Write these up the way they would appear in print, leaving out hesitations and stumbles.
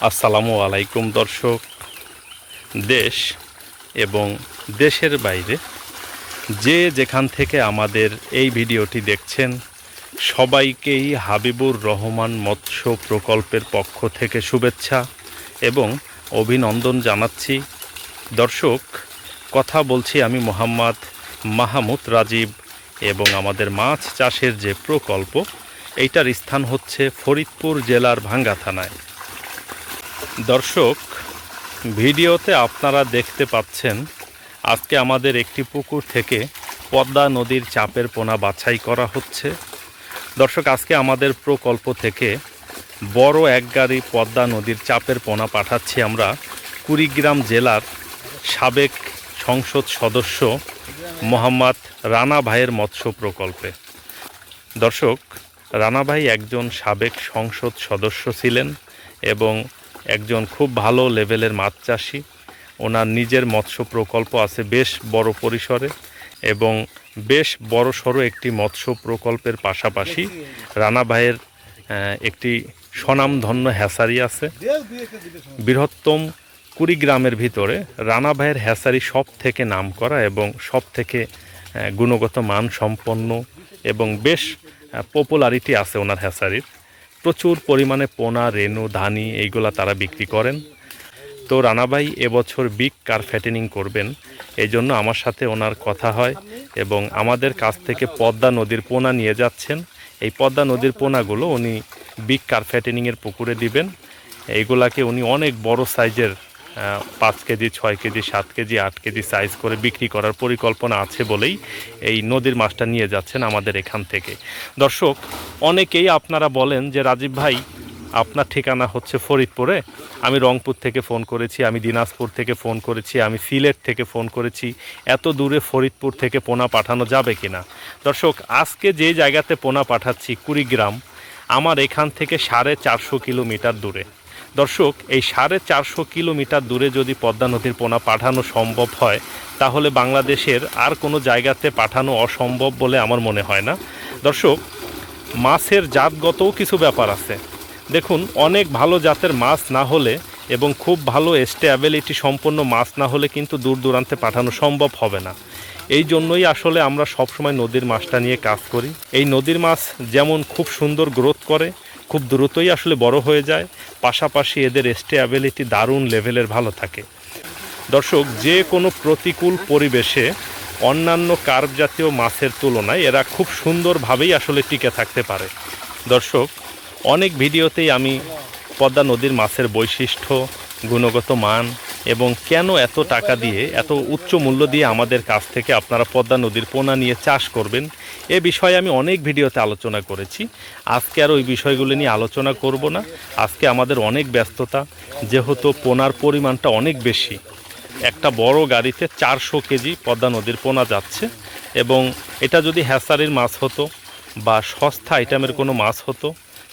আসসালামু আলাইকুম দর্শক, দেশ এবং দেশের বাইরে যে যেখান থেকে আমাদের এই ভিডিওটি দেখছেন সবাইকেই হাবিবুর রহমান মৎস্য প্রকল্পের পক্ষ থেকে শুভেচ্ছা এবং অভিনন্দন জানাচ্ছি। দর্শক, কথা বলছি আমি মোহাম্মদ মাহমুদ রাজীব এবং আমাদের মাছ চাষের যে প্রকল্প এইটার স্থান হচ্ছে ফরিদপুর জেলার ভাঙ্গা থানায়। দর্শক, ভিডিওতে আপনারা দেখতে পাচ্ছেন আজকে আমাদের একটি পুকুর থেকে পদ্মা নদীর চাপের পোনা বাছাই করা হচ্ছে। দর্শক, আজকে আমাদের প্রকল্প থেকে বড় এক গাড়ি পদ্মা নদীর চাপের পোনা পাঠাচ্ছি আমরা কুড়িগ্রাম জেলার সাবেক সংসদ সদস্য মোহাম্মদ রানা ভাইয়ের মৎস্য প্রকল্পে। দর্শক, রানা ভাই একজন সাবেক সংসদ সদস্য ছিলেন এবং একজন খুব ভালো লেভেলের মাছ চাষি। ওনার নিজের মৎস্য প্রকল্প আছে বেশ বড় পরিসরে এবং বেশ বড়সড় একটি মৎস্য প্রকল্পের পাশাপাশি রানা ভাইয়ের একটি স্বনামধন্য হ্যাচারি আছে বৃহত্তম কুড়িগ্রামের ভিতরে। রানা ভাইয়ের হ্যাচারি সব থেকে নাম করা এবং সব থেকে গুণগত মান সম্পন্ন এবং বেশ পপুলারিটি আছে ওনার হ্যাচারির। প্রচুর পরিমাণে পোনা, রেনু, ধানি এইগুলা তারা বিক্রি করেন। তো রানা ভাই এবছর বিগ কার ফ্যাটেনিং করবেন, এই জন্য আমার সাথে ওনার কথা হয় এবং আমাদের কাছ থেকে পদ্মা নদীর পোনা নিয়ে যাচ্ছেন। এই পদ্মা নদীর পোনাগুলো উনি বিগ কার ফ্যাটেনিংয়ের পুকুরে দিবেন। এইগুলাকে উনি অনেক বড় সাইজের 5 KG, 6 KG, 7 KG, 8 KG size করে বিক্রি করার পরিকল্পনা আছে বলেই এই নদীর মাছটা নিয়ে যাচ্ছেন আমাদের এখান থেকে। দর্শক, অনেকেই আপনারা বলেন যে রাজীব ভাই আপনার ঠিকানা হচ্ছে ফরিদপুরে, আমি রংপুর থেকে ফোন করেছি, আমি দিনাজপুর থেকে ফোন করেছি, আমি সিলেট থেকে ফোন করেছি, এত দূরে ফরিদপুর থেকে পোনা পাঠানো যাবে কিনা। দর্শক, আজকে যে জায়গাতে পোনা পাঠাচ্ছি কুড়িগ্রাম, আমার এখান থেকে 450 কিলোমিটার দূরে। দর্শক, এই 450 কিলোমিটার দূরে যদি পদ্মা নদীর পোনা পাঠানো সম্ভব হয় তাহলে বাংলাদেশের আর কোনো জায়গাতে পাঠানো অসম্ভব বলে আমার মনে হয় না। দর্শক, মাছের জাতগতও কিছু ব্যাপার আছে। দেখুন, অনেক ভালো জাতের মাছ না হলে এবং খুব ভালো স্টেবিলিটি সম্পন্ন মাছ না হলে কিন্তু দূর দূরান্তে পাঠানো সম্ভব হবে না। এই জন্যই আসলে আমরা সবসময় নদীর মাছটা নিয়ে কাজ করি। এই নদীর মাছ যেমন খুব সুন্দর গ্রোথ করে, খুব দ্রুতই আসলে বড় হয়ে যায়, পাশাপাশি এদের স্টেবিলিটি দারুণ লেভেলের ভালো থাকে। দর্শক, যে কোনো প্রতিকূল পরিবেশে অন্যান্য কার্প জাতীয় মাছের তুলনায় এরা খুব সুন্দরভাবেই আসলে টিকে থাকতে পারে। দর্শক, অনেক ভিডিওতেই আমি পদ্মা নদীর মাছের বৈশিষ্ট্য, গুণগত মান এবং কেন এত টাকা দিয়ে, এত উচ্চ মূল্য দিয়ে আমাদের কাছ থেকে আপনারা পদ্মা নদীর পোনা নিয়ে চাষ করবেন এ বিষয়ে আমি অনেক ভিডিওতে আলোচনা করেছি। আজকে আর ওই বিষয়গুলো নিয়ে আলোচনা করব না। আজকে আমাদের অনেক ব্যস্ততা, যেহেতু পোনার পরিমাণটা অনেক বেশি। একটা বড় গাড়িতে 400 কেজি পদ্মা নদীর পোনা যাচ্ছে এবং এটা যদি হ্যাচারির মাছ হতো বা সস্তা আইটেমের কোনো মাছ হতো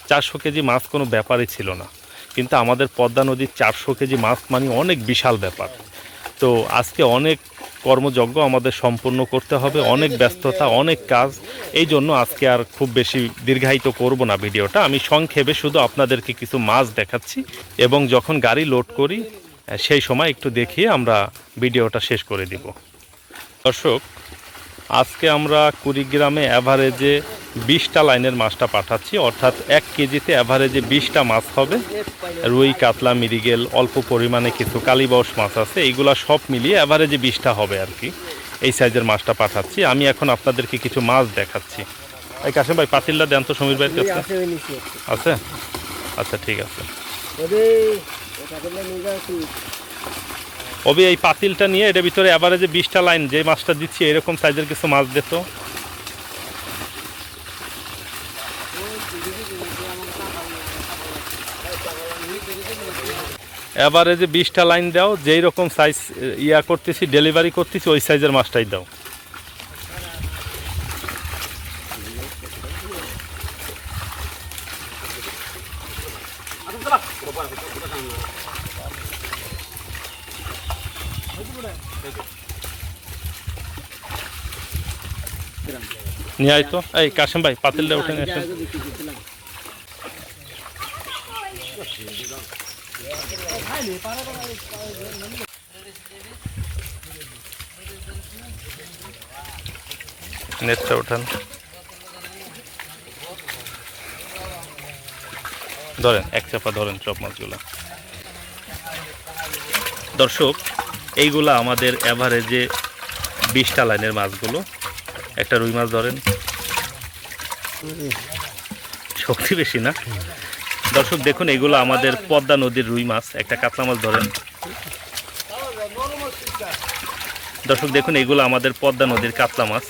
400 কেজি মাছ কোনো ব্যাপারই ছিল না, কিন্তু আমাদের পদ্মা নদীর 400 কেজি মাছ মানে অনেক বিশাল ব্যাপার। তো আজকে অনেক কর্মযজ্ঞ আমাদের সম্পূর্ণ করতে হবে, অনেক ব্যস্ততা, অনেক কাজ। এই জন্য আজকে আর খুব বেশি দীর্ঘায়িত করব না ভিডিওটা। আমি সংক্ষেপে শুধু আপনাদেরকে কিছু মাছ দেখাচ্ছি এবং যখন গাড়ি লোড করি সেই সময় একটু দেখিয়ে আমরা ভিডিওটা শেষ করে দিব। দর্শক, আজকে আমরা কুড়িগ্রামে অ্যাভারেজে 20টা লাইনের মাছটা পাঠাচ্ছি, অর্থাৎ 1 কেজিতে অ্যাভারেজে 20টা মাছ হবে। রুই, কাতলা, মৃগেল, অল্প পরিমাণে কিছু কালীবাউস মাছ আছে, এইগুলা সব মিলিয়ে অ্যাভারেজে 20টা হবে আর কি। এই সাইজের মাছটা পাঠাচ্ছি। আমি এখন আপনাদেরকে কিছু মাছ দেখাচ্ছি। এই কাশেম ভাই, পাতিলটা দেন তো সমীর ভাইয়ের কাছে। আছে? আচ্ছা, ঠিক আছে। ওবি, এই পাতিলটা নিয়ে এটার ভিতরে অ্যাভারেজে 20টা লাইন যে মাছটা দিচ্ছি এরকম সাইজের কিছু মাছ দিত। অ্যাভারেজে 20টা লাইন দাও, যেই রকম সাইজ করতেছি, ডেলিভারি করতেছি ওই সাইজের মাছটাই দাও। নিয়ে আয় তো। এই কাশেম ভাই, পাতিলটা উঠে নিয়ে আসেন। নেটটা ওঠান, ধরেন এক চাপা ধরেন সব মাছগুলো। দর্শক, এইগুলা আমাদের অ্যাভারেজে 20টা লাইনের মাছগুলো। একটা রুই মাছ ধরেন, শক্তি বেশি না। দর্শক দেখুন, এইগুলো আমাদের পদ্মা নদীর রুই মাছ। একটা কাতলা মাছ ধরেন। দর্শক দেখুন, এইগুলো আমাদের পদ্মা নদীর কাতলা মাছ।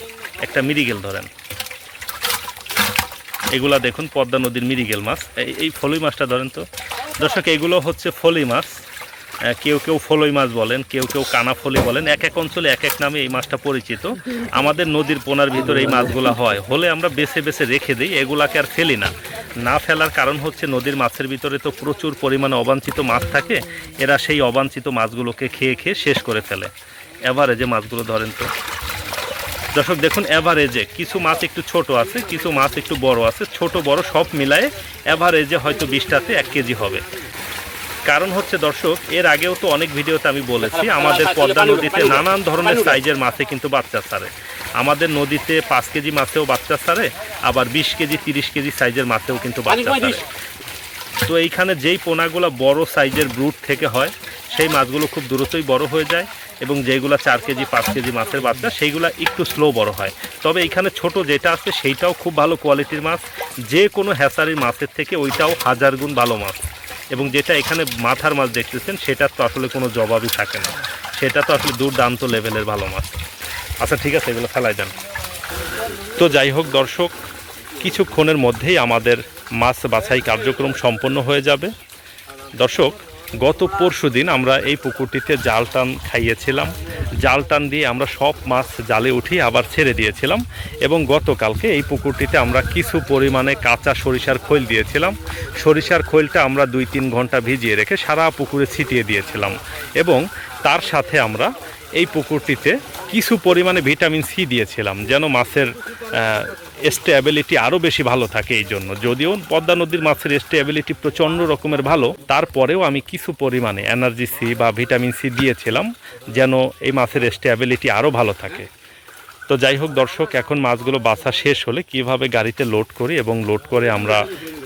একটা মিরিগেল ধরেন। এগুলা দেখুন পদ্মা নদীর মিরিগেল মাছ। এই ফলুই মাছটা ধরেন তো। দর্শক, এইগুলো হচ্ছে ফলুই মাছ। কেউ কেউ ফলই মাছ বলেন, কেউ কেউ কানা ফলি বলেন। এক এক অঞ্চলে এক এক নামে এই মাছটা পরিচিত। আমাদের নদীর পোনার ভিতরে এই মাছগুলো হয়, হলে আমরা বেছে বেছে রেখে দিই, এগুলাকে আর ফেলি না। না ফেলার কারণ হচ্ছে নদীর মাছের ভিতরে তো প্রচুর পরিমাণে অবাঞ্ছিত মাছ থাকে। এরা সেই অবাঞ্ছিত মাছগুলোকে খেয়ে খেয়ে শেষ করে ফেলে। এভারেজে মাছগুলো ধরেন তো। দর্শক দেখুন, এভারেজে কিছু মাছ একটু ছোট আছে, কিছু মাছ একটু বড় আছে। ছোট বড় সব মিলায়ে এভারেজে হয়তো 20টাতে 1 কেজি হবে। কারণ হচ্ছে দর্শক, এর আগেও তো অনেক ভিডিওতে আমি বলেছি, আমাদের পদ্মা নদীতে নানান ধরনের সাইজের মাছে কিন্তু বাচ্চা ছাড়ে। আমাদের নদীতে 5 কেজি মাছেও বাচ্চা ছাড়ে, আবার 20 কেজি 30 কেজি সাইজের মাছেও কিন্তু বাচ্চা ছাড়ে। তো এইখানে যেই পোনাগুলো বড় সাইজের ব্রুট থেকে হয়, সেই মাছগুলো খুব দ্রুতই বড় হয়ে যায়, এবং যেগুলো 4 কেজি 5 কেজি মাছের বাচ্চা, সেইগুলো একটু স্লো বড় হয়। তবে এইখানে ছোট যেটা আছে সেইটাও খুব ভালো কোয়ালিটির মাছ। যে কোনো হ্যাচারির মাছের থেকে ওইটাও 1000 গুণ ভালো মাছ। এবং যেটা এখানে মাথার মাছ দেখতেছেন, সেটার তো আসলে কোনো জবাবই থাকে না। সেটা তো আসলে দুর্দান্ত লেভেলের ভালো মাছ। আচ্ছা ঠিক আছে, এগুলো ফেলাই দেন তো। যাই হোক দর্শক, কিছুক্ষণের মধ্যেই আমাদের মাছ বাছাই কার্যক্রম সম্পন্ন হয়ে যাবে। দর্শক, গত পরশুদিন আমরা এই পুকুরটিতে জাল টান খাইয়েছিলাম। জাল টান দিয়ে আমরা সব মাছ জালে উঠিয়ে আবার ছেড়ে দিয়েছিলাম। এবং গতকালকে এই পুকুরটিতে আমরা কিছু পরিমাণে কাঁচা সরিষার খৈল দিয়েছিলাম। সরিষার খৈলটা আমরা 2-3 ঘন্টা ভিজিয়ে রেখে সারা পুকুরে ছিটিয়ে দিয়েছিলাম। এবং তার সাথে আমরা এই পুকুরটিতে কিছু পরিমাণে ভিটামিন সি দিয়েছিলাম, যেন মাছের স্টেবিলিটি আরও বেশি ভালো থাকে। এই জন্য, যদিও পদ্মা নদীর মাছের স্টেবিলিটি প্রচণ্ড রকমের ভালো, তারপরেও আমি কিছু পরিমাণে এনার্জি সি বা ভিটামিন সি দিয়েছিলাম, যেন এই মাছের স্টেবিলিটি আরও ভালো থাকে। তো যাই হোক দর্শক, এখন মাছগুলো বাছা শেষ হলে কিভাবে গাড়িতে লোড করি এবং লোড করে আমরা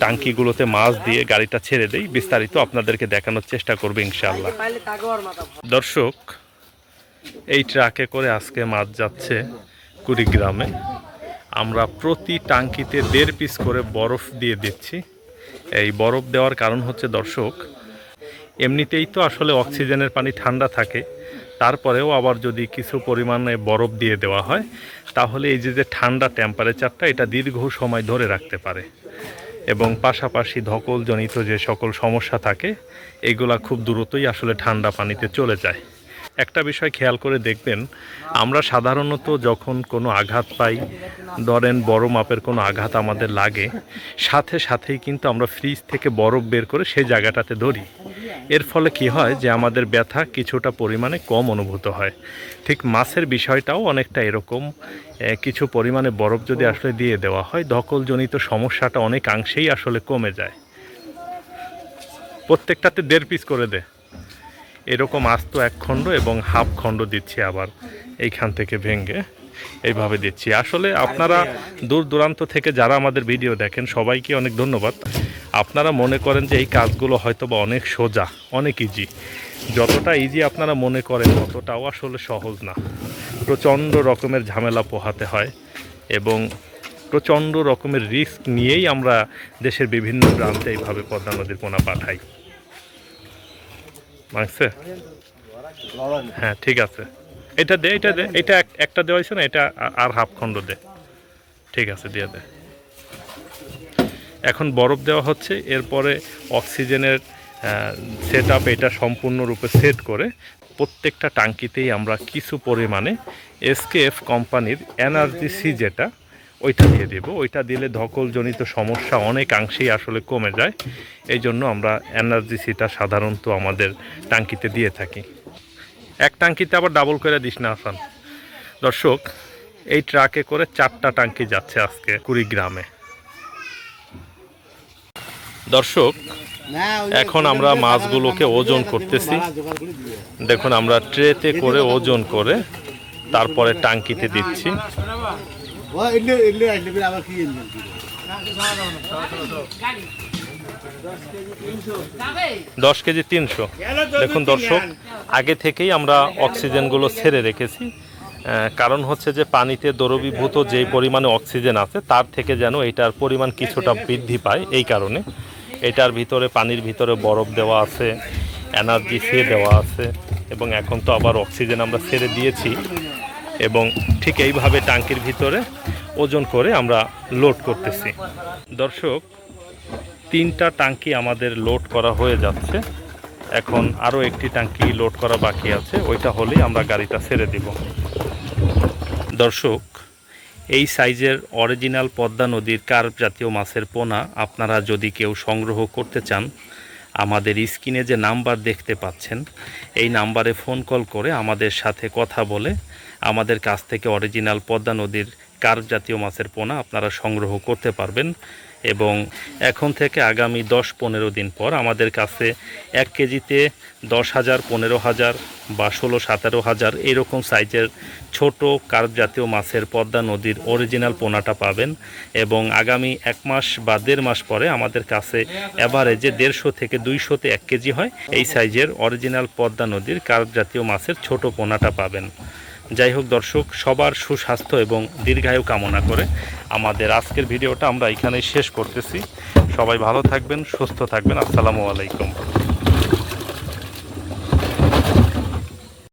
টাঙ্কিগুলোতে মাছ দিয়ে গাড়িটা ছেড়ে দিই, বিস্তারিত আপনাদেরকে দেখানোর চেষ্টা করবো ইনশাআল্লাহ। দর্শক, এই ট্রাকে করে আজকে মাছ যাচ্ছে কুড়িগ্রামে। আমরা প্রতি টাঙ্কিতে 1.5 পিস করে বরফ দিয়ে দিচ্ছি। এই বরফ দেওয়ার কারণ হচ্ছে দর্শক, এমনিতেই তো আসলে অক্সিজেনের পানি ঠান্ডা থাকে, তারপরেও আবার যদি কিছু পরিমাণে বরফ দিয়ে দেওয়া হয়, তাহলে এই যে ঠান্ডা টেম্পারেচারটা, এটা দীর্ঘ সময় ধরে রাখতে পারে। এবং পাশাপাশি ধকলজনিত যে সকল সমস্যা থাকে, এগুলা খুব দ্রুতই আসলে ঠান্ডা পানিতে চলে যায়। একটা বিষয় খেয়াল করে দেখবেন, আমরা সাধারণত যখন কোনো আঘাত পাই, ধরেন বড় মাপের কোনো আঘাত আমাদের লাগে, সাথে সাথেই কিন্তু আমরা ফ্রিজ থেকে বরফ বের করে সেই জায়গাটাতে ধরি। এর ফলে কি হয় যে আমাদের ব্যথা কিছুটা পরিমাণে কম অনুভূত হয়। ঠিক মাছের বিষয়টাও অনেকটা এরকম। কিছু পরিমাণে বরফ যদি আসলে দিয়ে দেওয়া হয়, ধকলজনিত সমস্যাটা অনেকাংশেই আসলে কমে যায়। প্রত্যেকটাতে 1.5 পিস করে দে, এরকম আস্ত 1 খণ্ড এবং হাফ খণ্ড দিচ্ছি, আবার এইখান থেকে ভেঙে এইভাবে দিচ্ছি। আসলে আপনারা দূর দূরান্ত থেকে যারা আমাদের ভিডিও দেখেন, সবাইকে অনেক ধন্যবাদ। আপনারা মনে করেন যে এই কাজগুলো হয়তো বা অনেক সোজা, অনেক ইজি। যতটা ইজি আপনারা মনে করেন, ততটাও আসলে সহজ না। প্রচণ্ড রকমের ঝামেলা পোহাতে হয়, এবং প্রচণ্ড রকমের রিস্ক নিয়েই আমরা দেশের বিভিন্ন প্রান্তে এইভাবে পদ্মা নদীর পোনা পাঠাই। মাংসে হ্যাঁ ঠিক আছে, এটা দে, এটা দে, এটা একটা দেওয়া হয়েছে না, এটা আর হাফ খণ্ড দে। ঠিক আছে, দিয়ে দে। এখন বরফ দেওয়া হচ্ছে, এরপরে অক্সিজেনের সেট আপ এটা সম্পূর্ণরূপে সেট করে প্রত্যেকটা টাঙ্কিতেই আমরা কিছু পরিমাণে এসকেএফ কোম্পানির এনার্জি সি যেটা, ওইটা দিয়ে দেব। ওইটা দিলে ধকলজনিত সমস্যা অনেকাংশেই আসলে কমে যায়। এই জন্য আমরা এনার্জি সিটা সাধারণত আমাদের টাঙ্কিতে দিয়ে থাকি। এক টাঙ্কিতে আবার ডাবল করে দিস না আসান। দর্শক, এই ট্রাকে করে 4টা টাঙ্কি যাচ্ছে আজকে কুড়িগ্রামে। দর্শক, এখন আমরা মাছগুলোকে ওজন করতেছি। দেখুন আমরা ট্রেতে করে ওজন করে তারপরে টাঙ্কিতে দিচ্ছি। 10 কেজি 300। দেখুন দর্শক, আগে থেকেই আমরা অক্সিজেনগুলো ছেড়ে রেখেছি, কারণ হচ্ছে যে পানিতে দ্রবীভূত যেই পরিমাণে অক্সিজেন আছে তার থেকে যেন এটার পরিমাণ কিছুটা বৃদ্ধি পায়। এই কারণে এটার ভিতরে, পানির ভিতরে বরফ দেওয়া আছে, এনার্জি সে দেওয়া আছে, এবং এখন তো আবার অক্সিজেন আমরা ছেড়ে দিয়েছি। এবং ঠিক এইভাবে ট্যাঙ্কির ভিতরে ওজন করে আমরা লোড করতেছি। দর্শক, 3টা ট্যাঙ্কি আমাদের লোড করা হয়ে যাচ্ছে। এখন আরও একটি ট্যাঙ্কি লোড করা বাকি আছে, ওইটা হলেই আমরা গাড়িটা ছেড়ে দিব। দর্শক, এই সাইজের অরিজিনাল পদ্মা নদীর কার্প জাতীয় মাছের পোনা আপনারা যদি কেউ সংগ্রহ করতে চান, আমাদের স্ক্রিনে যে নাম্বার দেখতে পাচ্ছেন এই নাম্বারে ফোন কল করে আমাদের সাথে কথা বলে আমাদের কাছ থেকে অরিজিনাল পদ্মা নদীর কার্প জাতীয় মাছের পোনা আপনারা সংগ্রহ করতে পারবেন। এবং এখন থেকে আগামী 10-15 দিন পর আমাদের কাছে 1 কেজিতে 10,000, 15,000 বা 16-17,000 এরকম সাইজের ছোট কার্প জাতীয় মাছের পদ্মা নদীর অরিজিনাল পোনাটা পাবেন। এবং আগামী 1 মাস বা 1.5 মাস পরে আমাদের কাছে অ্যাভারেজে 150 থেকে 200-তে 1 কেজি হয় এই সাইজের অরিজিনাল পদ্মা নদীর কার্প জাতীয় মাছের ছোট পোনাটা পাবেন। যাই হোক দর্শক, সবার সুস্বাস্থ্য এবং দীর্ঘায়ু কামনা করে আমাদের আজকের ভিডিওটা আমরা এখানেই শেষ করতেছি। সবাই ভালো থাকবেন, সুস্থ থাকবেন। আসসালামু আলাইকুম।